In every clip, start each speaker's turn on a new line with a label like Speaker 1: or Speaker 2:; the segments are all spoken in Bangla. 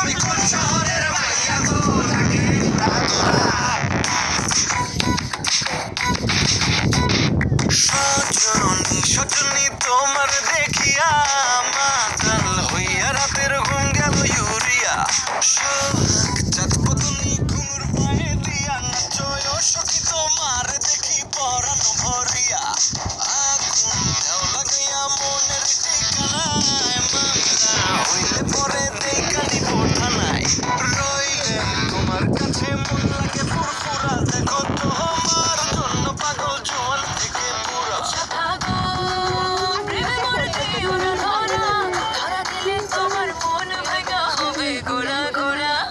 Speaker 1: তুমি কোন শহরের মাইয়া গো লাগে সজনী সজনী তোমার দেখিয়া মাতাল হইয়া রাতের ঘুম গেল ইউরিয়া সোহাগ চাঁদ পতনি ঘুমুর পায়ে দিয়া নাচয় সখী তোমার দেখি পরানো ভরিয়া আগুন দেও লাগাইয়া মনের ঠিকানায় মামলা হইলে পরে দেখানি বোঠানায় রইলে তোমার কাছে মন লাগে ফুরফুরা দেখো তোমার জন্য পাগল জোয়ান থেকে পুরা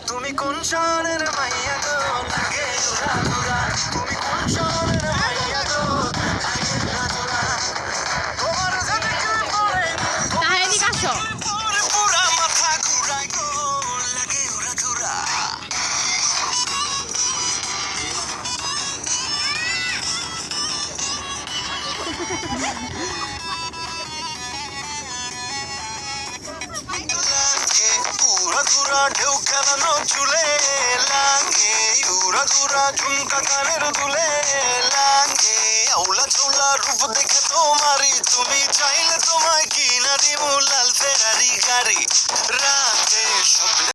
Speaker 1: তুমি কোন শহরের মাইয়া গো লাগে উড়া উড়া তুমি কোন শহরের মাইয়া গো লাগে উড়া উড়া তোমার জানে কি পড়ে
Speaker 2: এদিকে আসো।
Speaker 1: পুরা মাথা ঘুরায় গো লাগে উড়া উড়া উড়া ঢেউ খেলানো চুলে লাগে উড়া দুরা ঝুমকা কানের দুলে লাগে আউলা চৌলা রূপ দেখে তোমারি তুমি চাইলে তোমায় কিনা দিব লাল ফেরারি গাড়ি রাতে স্বপ্নে